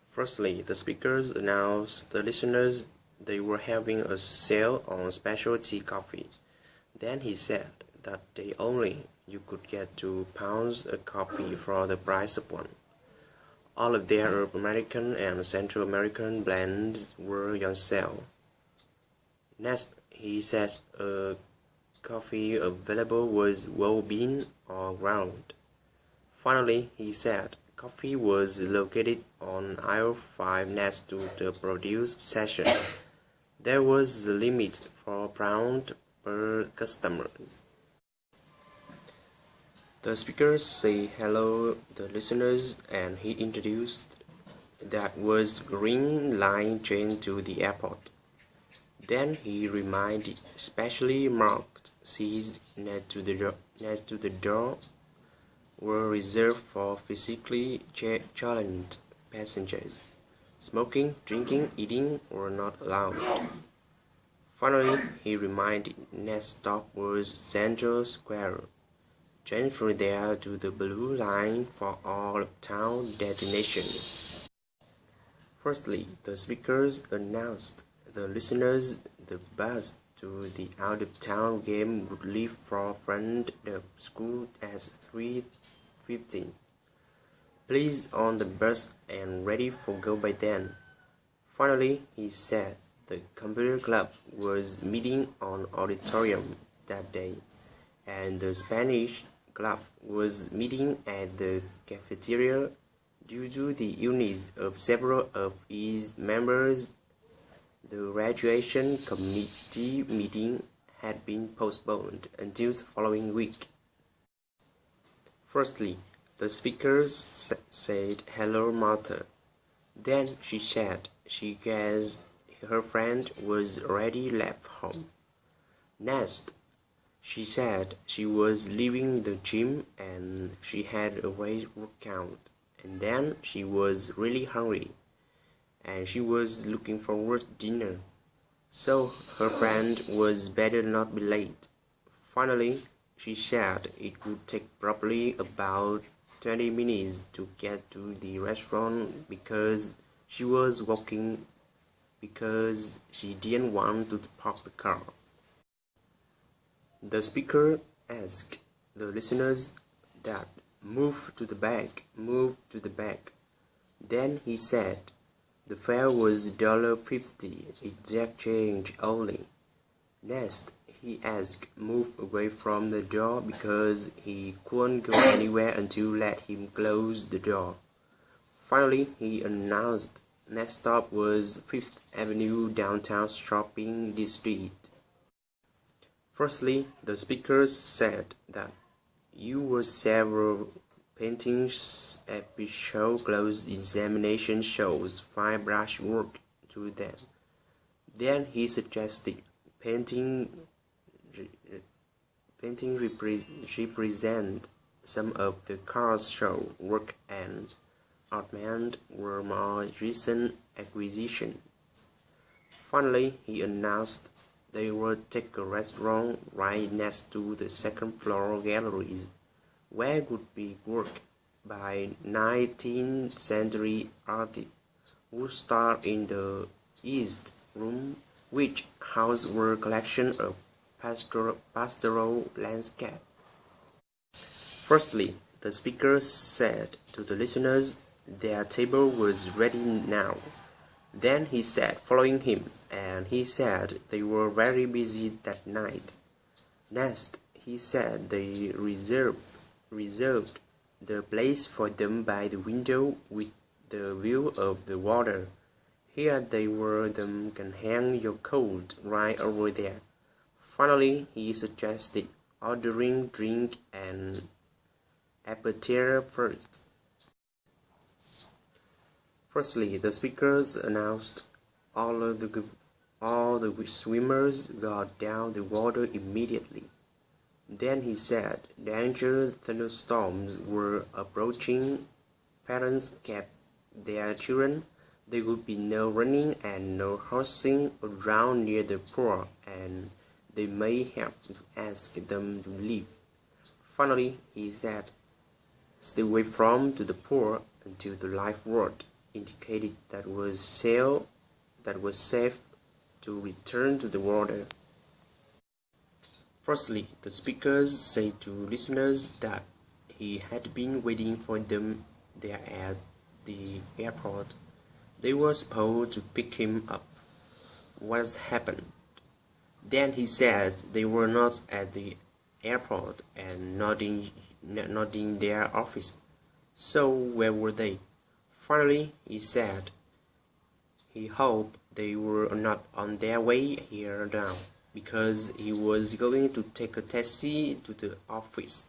Firstly, the speakers announced the listeners they were having a sale on specialty coffee. Then he said that you could get £2 a coffee for the price of one. All of their American and Central American blends were on sale. Next, he said a coffee available was whole bean or ground. Finally, he said coffee was located on aisle 5 next to the produce section. There was a limit for pound per customers. The speakers say hello the listeners and he introduced that was Green Line train to the airport. Then he reminded specially marked seats next to the door were reserved for physically challenged passengers. Smoking, drinking, eating were not allowed. Finally, he reminded next stop was Central Square. Transfer there to the Blue Line for all town destinations. Firstly, the speakers announced the listeners the bus to the out-of-town game would leave from front of school at 3:15. Please on the bus and ready for go by then. Finally, he said the computer club was meeting on auditorium that day, and the Spanish club was meeting at the cafeteria. Due to the illness of several of its members, the graduation committee meeting had been postponed until the following week. Firstly, the speakers said hello Martha. Then she said she guessed her friend was already left home. Next, she said she was leaving the gym and she had a weight workout, and then she was really hungry and she was looking forward to dinner, so her friend was better not be late. Finally, she said it would take probably about 20 minutes to get to the restaurant because she was walking because she didn't want to park the car. The speaker asked the listeners that move to the back. Then he said the fare was $1.50, exact change only. Next, he asked move away from the door because he couldn't go anywhere until let him close the door. Finally, he announced next stop was 5th Avenue downtown shopping district. Firstly, the speakers said that you were several paintings episode closed examination shows fine brush work to them. Then he suggested painting represent some of the cars show work and ornament were more recent acquisitions. Finally, he announced they would take a restaurant right next to the second floor galleries, where would be work by 19th century artists who starred in the East Room, which housed a collection of pastoral landscape. Firstly, the speaker said to the listeners their table was ready now. Then he said following him, and he said they were very busy that night. Next, he said they reserved the place for them by the window with the view of the water. Here they were them can hang your coat right over there. Finally, he suggested ordering drink and appetizer first. Firstly, the speakers announced all the swimmers got down the water immediately. Then he said dangerous thunderstorms were approaching. Parents kept their children. There would be no running and no horsing around near the pool, and they may have to ask them to leave. Finally, he said, stay away from the pool until the lifeguard indicated that was safe to return to the water. Firstly, the speakers said to listeners that he had been waiting for them there at the airport. They were supposed to pick him up. What happened? Then he said they were not at the airport and not in their office. So where were they? Finally, he said he hoped they were not on their way here now, because he was going to take a taxi to the office.